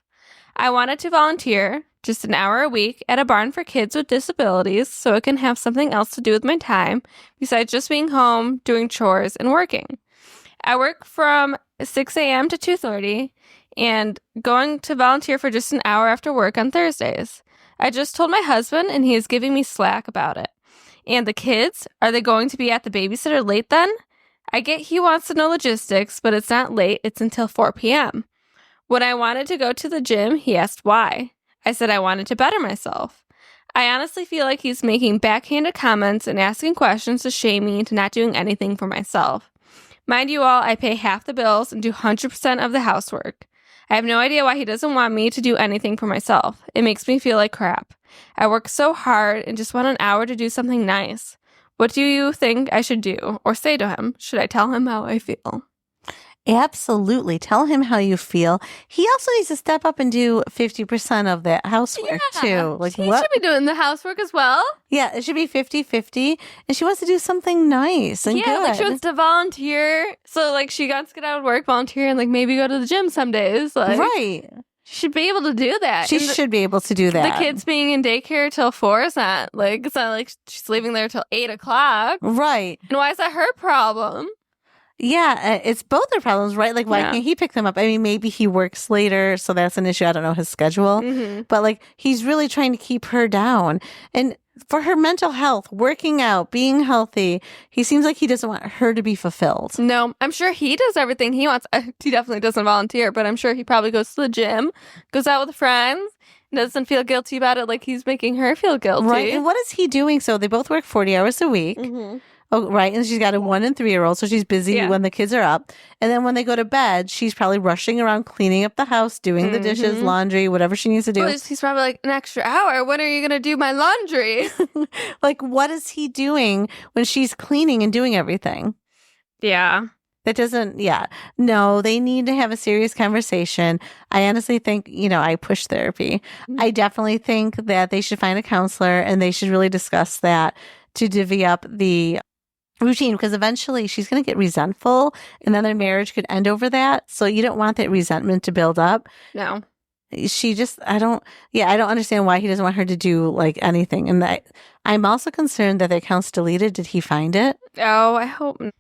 I wanted to volunteer just an hour a week at a barn for kids with disabilities so I can have something else to do with my time besides just being home, doing chores, and working. I work from 6 a.m. to 2:30 and going to volunteer for just an hour after work on Thursdays. I just told my husband and he is giving me slack about it. And the kids, are they going to be at the babysitter late then? I get he wants to know logistics, but it's not late, it's until 4 p.m. When I wanted to go to the gym, he asked why. I said I wanted to better myself. I honestly feel like he's making backhanded comments and asking questions to shame me into not doing anything for myself. Mind you all, I pay half the bills and do 100% of the housework. I have no idea why he doesn't want me to do anything for myself. It makes me feel like crap. I work so hard and just want an hour to do something nice. What do you think I should do or say to him? Should I tell him how I feel? Absolutely. Tell him how you feel. He also needs to step up and do 50% of that housework too. Like he should be doing the housework as well. Yeah, it should be 50-50. And she wants to do something nice and good. Like she wants to volunteer. So like she wants to get out of work, volunteer, and like maybe go to the gym some days. Like, right. She should be able to do that. She should be able to do that. The kids being in daycare till 4 is not like, it's not like she's leaving there till 8 o'clock. Right. And why is that her problem? Yeah, it's both their problems, right? Like, why can't he pick them up? I mean, maybe he works later, so that's an issue. I don't know his schedule. Mm-hmm. But, like, he's really trying to keep her down. And for her mental health, working out, being healthy, he seems like he doesn't want her to be fulfilled. No, I'm sure he does everything he wants. He definitely doesn't volunteer, but I'm sure he probably goes to the gym, goes out with friends, and doesn't feel guilty about it like he's making her feel guilty. Right. And what is he doing? So they both work 40 hours a week. Mm-hmm. Oh, right. And she's got a 1 and 3-year-old, so she's busy when the kids are up. And then when they go to bed, she's probably rushing around cleaning up the house, doing the dishes, laundry, whatever she needs to do. Well, he's probably like, an extra hour. When are you going to do my laundry? Like, what is he doing when she's cleaning and doing everything? Yeah. That doesn't, No, they need to have a serious conversation. I honestly think, I push therapy. I definitely think that they should find a counselor and they should really discuss that to divvy up the routine, because eventually she's going to get resentful and then their marriage could end over that. So you don't want that resentment to build up. No. I don't understand why he doesn't want her to do like anything. And I'm also concerned that the account's deleted. Did he find it? Oh, I hope not.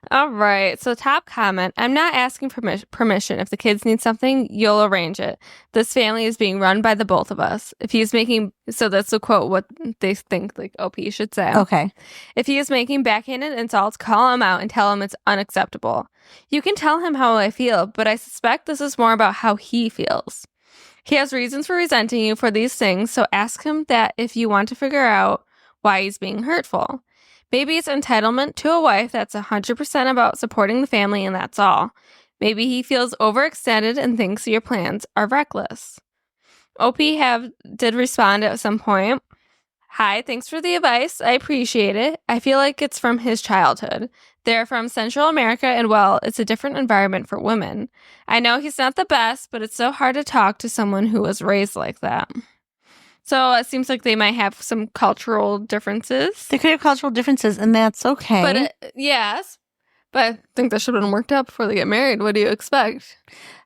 All right. So top comment. I'm not asking permission. If the kids need something, you'll arrange it. This family is being run by the both of us. If he's making, so that's the quote, what they think like OP should say. Okay. If he is making backhanded insults, call him out and tell him it's unacceptable. You can tell him how I feel, but I suspect this is more about how he feels. He has reasons for resenting you for these things, so ask him that if you want to figure out why he's being hurtful. Maybe it's entitlement to a wife that's 100% about supporting the family and that's all. Maybe he feels overextended and thinks your plans are reckless. OP did respond at some point. Hi, thanks for the advice. I appreciate it. I feel like it's from his childhood. They're from Central America and, well, it's a different environment for women. I know he's not the best, but it's so hard to talk to someone who was raised like that. So it seems like they might have some cultural differences. They could have cultural differences, and that's okay. But yes, but I think that should have been worked out before they get married. What do you expect?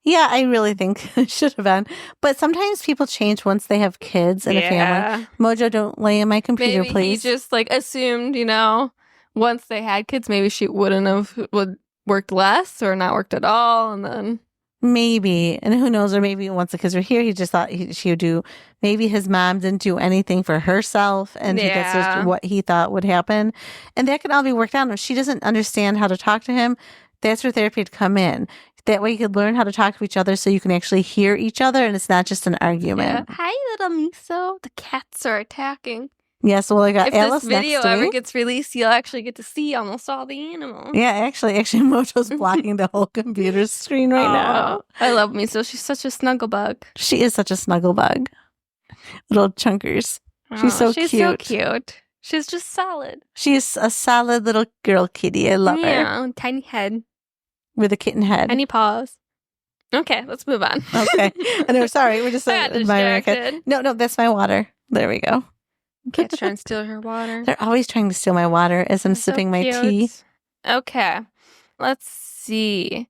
Yeah, I really think it should have been. But sometimes people change once they have kids in a family. Mojo, don't lay in my computer, maybe please. He just like assumed, once they had kids, maybe she would worked less or not worked at all, and then. Maybe. And who knows, or maybe once the kids were here, he just thought she would do, maybe his mom didn't do anything for herself, and that's just what he thought would happen. And that can all be worked out. If she doesn't understand how to talk to him, that's where therapy would come in. That way you could learn how to talk to each other so you can actually hear each other and it's not just an argument. Yeah. Hi, little Miso. The cats are attacking. Yes, well, I got If Alice this video next to ever me. gets released, you'll actually get to see almost all the animals. Yeah, actually, Mojo's blocking the whole computer screen right now. I love Miso. She's such a snuggle bug. She is such a snuggle bug. Little chunkers. She's so She's so cute. She's just solid. She's a solid little girl kitty. I love her. Yeah, tiny head. With a kitten head. Tiny paws. Okay, let's move on. Okay. I know, sorry. We're just I got admiring a cat. distracted. No, that's my water. There we go. Cat's trying to steal her water. They're always trying to steal my water as I'm So sipping my cute. tea. Okay, let's see.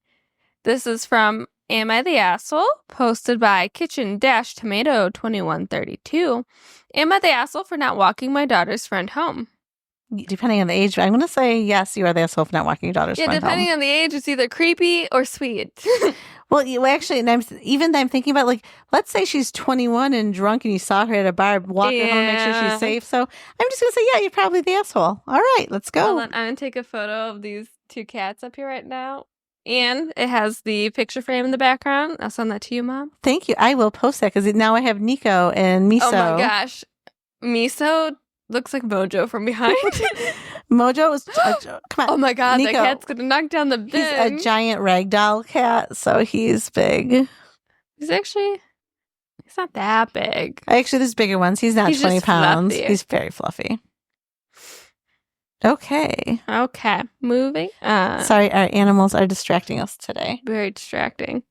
This is from Am I the Asshole? Posted by Kitchen-Tomato2132. Am I the asshole for not walking my daughter's friend home? Depending on the age, I'm going to say yes, you are the asshole for not walking your daughter's friend depending home. on the age, it's either creepy or sweet. Well, actually, and I'm thinking about, like, let's say she's 21 and drunk and you saw her at a bar, walk her home, make sure she's safe. So I'm just going to say, yeah, you're probably the asshole. All right, let's go. Hold on, I'm going to take a photo of these two cats up here right now. And it has the picture frame in the background. I'll send that to you, Mom. Thank you. I will post that because now I have Nico and Miso. Oh my gosh. Miso looks like Mojo from behind. Mojo is, come on. Oh my god, Nico, that cat's going to knock down the bin. He's a giant ragdoll cat, so he's big. He's not that big. Actually, there's bigger ones. He's not 20 just pounds. fluffy. He's very fluffy. Okay. Okay, moving on. Sorry, our animals are distracting us today. Very distracting.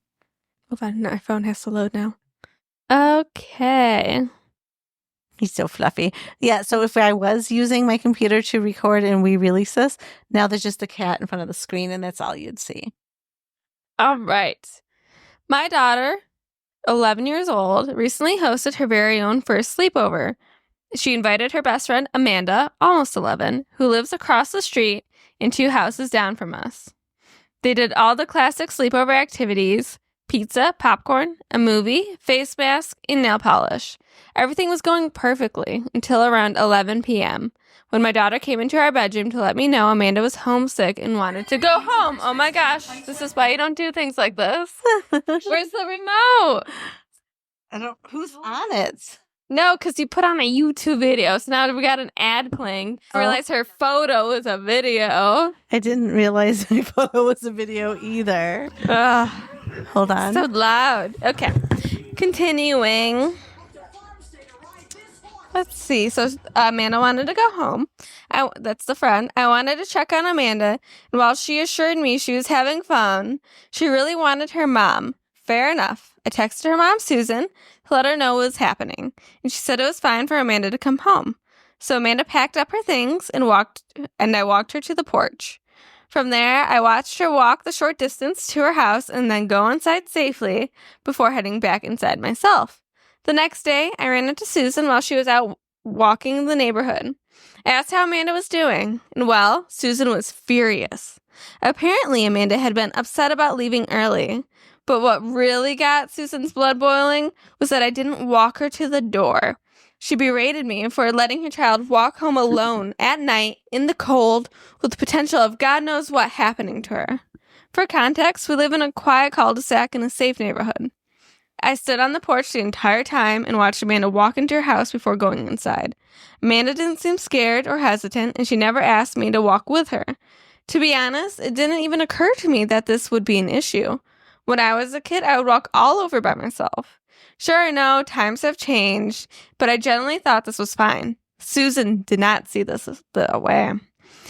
Hold on, my phone has to load now. Okay. He's so fluffy. Yeah, so if I was using my computer to record and we release this, now there's just a cat in front of the screen and that's all you'd see. All right. My daughter, 11 years old, recently hosted her very own first sleepover. She invited her best friend, Amanda, almost 11, who lives across the street and 2 houses down from us. They did all the classic sleepover activities: pizza, popcorn, a movie, face mask, and nail polish. Everything was going perfectly until around 11 p.m. when my daughter came into our bedroom to let me know Amanda was homesick and wanted to go home. Oh my gosh, this is why you don't do things like this. Where's the remote? Who's on it? No, because you put on a YouTube video, so now we got an ad playing. I realized her photo was a video. I didn't realize my photo was a video either. Ugh, Hold on. so loud. Okay, continuing. Let's see. So Amanda wanted to go home. That's the friend. I wanted to check on Amanda, and while she assured me she was having fun, she really wanted her mom. Fair enough. I texted her mom, Susan, to let her know what was happening, and she said it was fine for Amanda to come home. So Amanda packed up her things and I walked her to the porch. From there, I watched her walk the short distance to her house and then go inside safely before heading back inside myself. The next day, I ran into Susan while she was out walking the neighborhood. I asked how Amanda was doing, and well, Susan was furious. Apparently, Amanda had been upset about leaving early. But what really got Susan's blood boiling was that I didn't walk her to the door. She berated me for letting her child walk home alone at night in the cold with the potential of God knows what happening to her. For context, we live in a quiet cul-de-sac in a safe neighborhood. I stood on the porch the entire time and watched Amanda walk into her house before going inside. Amanda didn't seem scared or hesitant, and she never asked me to walk with her. To be honest, it didn't even occur to me that this would be an issue. When I was a kid, I would walk all over by myself. Sure, I know times have changed, but I generally thought this was fine. Susan did not see this the way.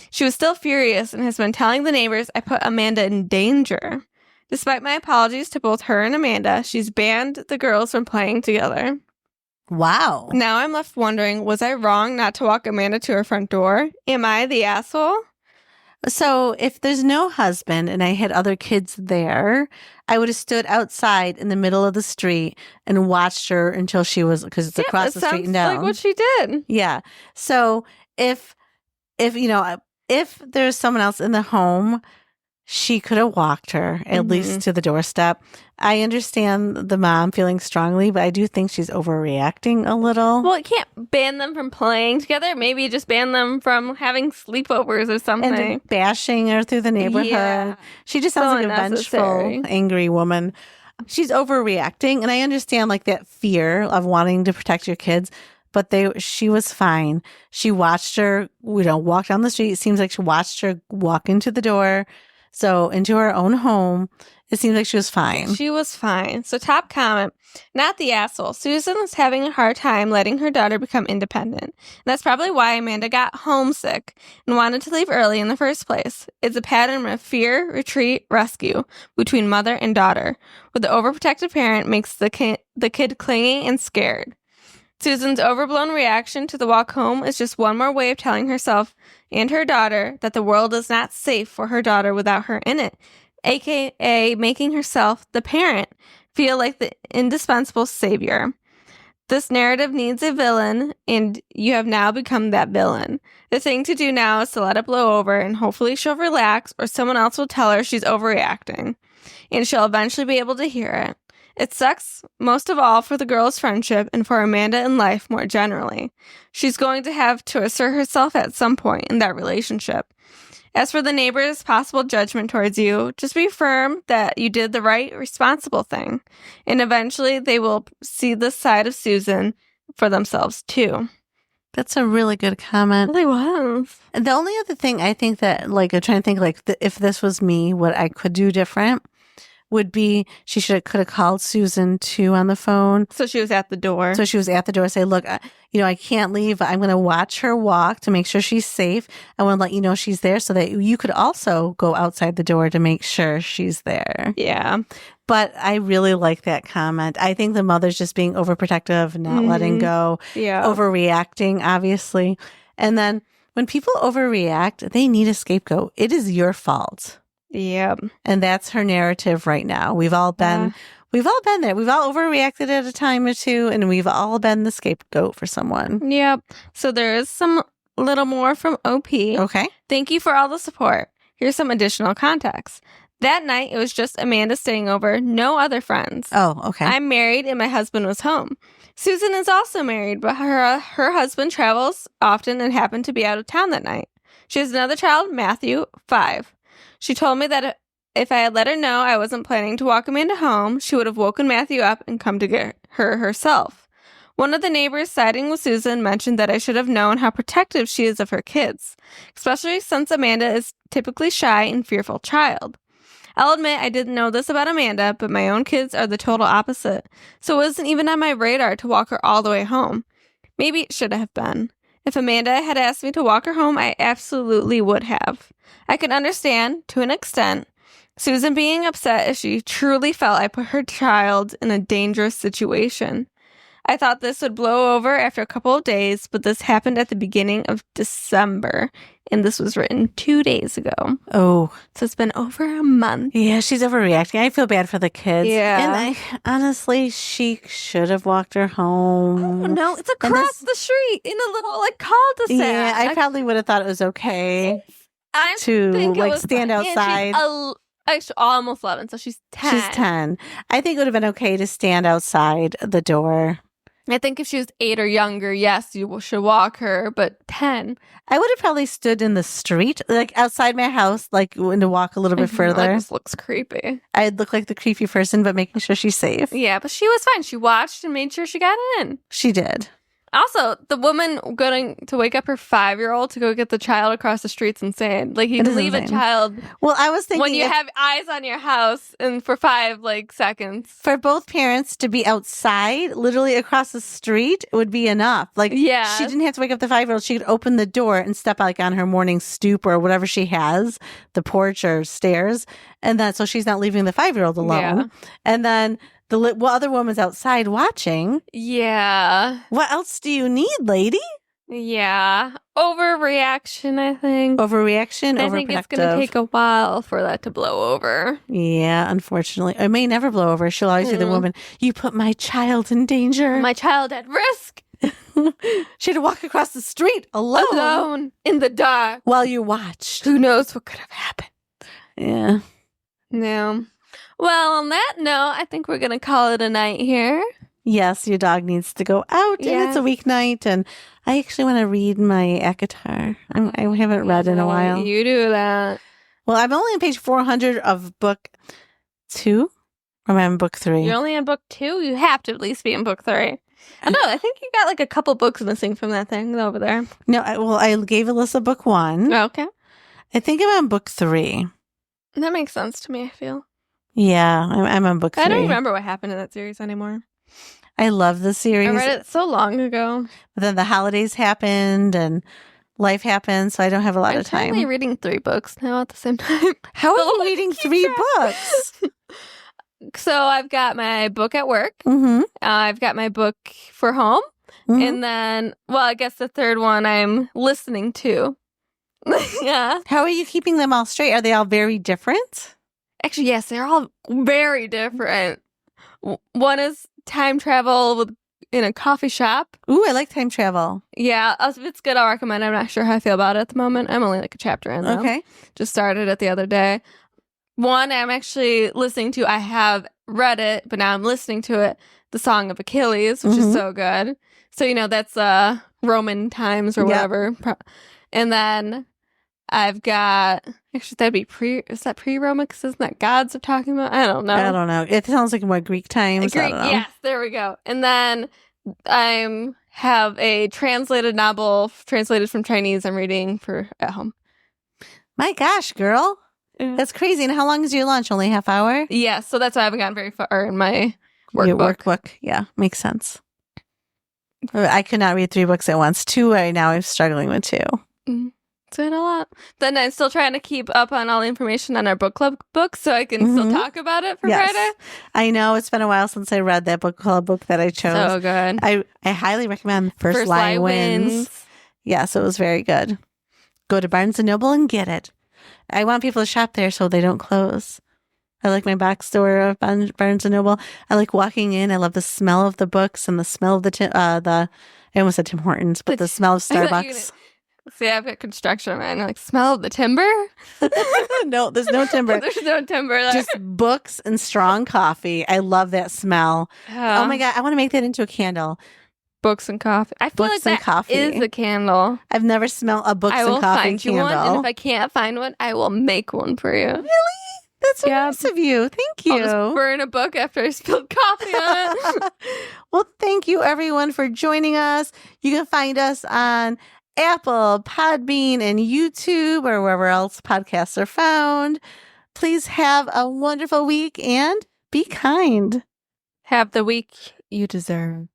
She was still furious and has been telling the neighbors I put Amanda in danger. Despite my apologies to both her and Amanda, she's banned the girls from playing together. Wow. Now I'm left wondering, was I wrong not to walk Amanda to her front door? Am I the asshole? So if there's no husband and I had other kids there, I would have stood outside in the middle of the street and watched her until she was, because it's across the street and down. Like what she did. Yeah. So if there's someone else in the home, she could have walked her at least to the doorstep. I understand the mom feeling strongly, but I do think she's overreacting a little. Well, it can't ban them from playing together. Maybe just ban them from having sleepovers or something. And bashing her through the neighborhood. Yeah. She just sounds like a vengeful, angry woman. She's overreacting, and I understand like that fear of wanting to protect your kids, but she was fine. She watched her, walk down the street. It seems like she watched her walk into the door, so into her own home. It seems like she was fine. She was fine. So top comment, not the asshole. Susan was having a hard time letting her daughter become independent. And that's probably why Amanda got homesick and wanted to leave early in the first place. It's a pattern of fear, retreat, rescue between mother and daughter, where the overprotective parent makes the kid clingy and scared. Susan's overblown reaction to the walk home is just one more way of telling herself and her daughter that the world is not safe for her daughter without her in it, aka making herself, the parent, feel like the indispensable savior. This narrative needs a villain, and you have now become that villain. The thing to do now is to let it blow over, and hopefully she'll relax, or someone else will tell her she's overreacting, and she'll eventually be able to hear it. It sucks most of all for the girl's friendship and for Amanda in life more generally. She's going to have to assert herself at some point in that relationship. As for the neighbor's possible judgment towards you, just be firm that you did the right, responsible thing. And eventually they will see this side of Susan for themselves too. That's a really good comment. It really was. And the only other thing I think that, I'm trying to think, if this was me, what I could do different would be she could have called Susan too on the phone. So she was at the door. Say, look, I can't leave. I'm going to watch her walk to make sure she's safe. I want to let you know she's there so that you could also go outside the door to make sure she's there. Yeah. But I really like that comment. I think the mother's just being overprotective, not letting go, overreacting, obviously. And then when people overreact, they need a scapegoat. It is your fault. Yeah. And that's her narrative right now. We've all been there. We've all overreacted at a time or two, and we've all been the scapegoat for someone. Yep. So there is some little more from OP. Okay. Thank you for all the support. Here's some additional context. That night, it was just Amanda staying over, no other friends. Oh, okay. I'm married and my husband was home. Susan is also married, but her husband travels often and happened to be out of town that night. She has another child, Matthew, 5. She told me that if I had let her know I wasn't planning to walk Amanda home, she would have woken Matthew up and come to get her herself. One of the neighbors siding with Susan mentioned that I should have known how protective she is of her kids, especially since Amanda is typically shy and fearful child. I'll admit I didn't know this about Amanda, but my own kids are the total opposite, so it wasn't even on my radar to walk her all the way home. Maybe it should have been. If Amanda had asked me to walk her home, I absolutely would have. I can understand, to an extent, Susan being upset if she truly felt I put her child in a dangerous situation. I thought this would blow over after a couple of days, but this happened at the beginning of December, and this was written 2 days ago. Oh. So it's been over a month. Yeah, she's overreacting. I feel bad for the kids. Yeah. And honestly, she should have walked her home. Oh, no, it's across the street in a little, cul-de-sac. Yeah, I probably would have thought it was okay to, stand outside. She's almost 11, so she's 10. She's 10. I think it would have been okay to stand outside the door. I think if she was 8 or younger, yes, you should walk her, but 10. I would have probably stood in the street, outside my house, when to walk a little bit further. This looks creepy. I'd look like the creepy person, but making sure she's safe. Yeah, but she was fine. She watched and made sure she got in. She did. Also, the woman going to wake up her 5-year-old to go get the child across the street's insane. You leave a child. Well, I was thinking when you have eyes on your house and for 5 seconds. For both parents to be outside, literally across the street, would be enough. Yeah. She didn't have to wake up the 5-year-old. She could open the door and step on her morning stoop or whatever she has, the porch or stairs, and then so she's not leaving the 5-year-old alone. Yeah. And then the other woman's outside watching. Yeah. What else do you need, lady? Yeah. Overreaction, I think. Overreaction, overprotective. I think it's going to take a while for that to blow over. Yeah, unfortunately. It may never blow over. She'll always be the woman, you put my child in danger. My child at risk. She had to walk across the street alone. In the dark. While you watched. Who knows what could have happened. Yeah. No. Well, on that note, I think we're going to call it a night here. Yes, your dog needs to go out, and it's a Yes. weeknight, and I actually want to read my ACOTAR. I haven't read in a while. You do that. Well, I'm only on page 400 of book 2, or am I on book 3? You're only in book 2? You have to at least be in book 3. I know, I think you got like a couple books missing from that thing over there. No, I gave Alyssa book 1. Okay. I think I'm on book 3. That makes sense to me, I feel. Yeah, I'm on book 3. I don't remember what happened in that series anymore. I love the series. I read it so long ago. But then the holidays happened and life happened, so I don't have a lot of time. I'm currently reading 3 books now at the same time. How are you reading 3 books? So I've got my book at work. Mm-hmm. I've got my book for home. Mm-hmm. And then, well, I guess the third one I'm listening to. Yeah. How are you keeping them all straight? Are they all very different? Actually, yes, they're all very different. One is time travel in a coffee shop. Ooh, I like time travel. Yeah, if it's good, I'll recommend it. I'm not sure how I feel about it at the moment. I'm only like a chapter in, though. Okay. Just started it the other day. One I'm actually listening to. I have read it, but now I'm listening to it. The Song of Achilles, which is so good. So, that's Roman times or whatever. And then I've got, actually, that'd be is that pre-Roman? Because isn't that gods are talking about? I don't know. I don't know. It sounds like more Greek times. I don't know. Yes, there we go. And then I have a translated novel, translated from Chinese, I'm reading for at home. My gosh, girl. That's crazy. And how long is your lunch? Only a half hour? Yeah, so that's why I haven't gotten very far in my workbook. Yeah, makes sense. I could not read 3 books at once. 2 right now, I'm struggling with 2. It's been a lot. Then I'm still trying to keep up on all the information on our book club book so I can still talk about it for Friday. I know. It's been a while since I read that book club book that I chose. So good. I highly recommend First Lie Wins. Yes, it was very good. Go to Barnes & Noble and get it. I want people to shop there so they don't close. I like my box store of Barnes & Noble. I like walking in. I love the smell of the books and the smell of I almost said Tim Hortons, but the smell of Starbucks. See, I've got construction, man. Like, smell of the timber? No, there's no timber. There's no timber there. Just books and strong coffee. I love that smell. Oh my God. I want to make that into a candle. Books and coffee. I feel like that is a candle. I've never smelled a books and coffee candle. I will find you one, and if I can't find one, I will make one for you. Really? That's so nice of you. Thank you. I'll just burn a book after I spilled coffee on it. Well, thank you, everyone, for joining us. You can find us on Apple, Podbean, and YouTube, or wherever else podcasts are found. Please have a wonderful week and be kind. Have the week you deserve.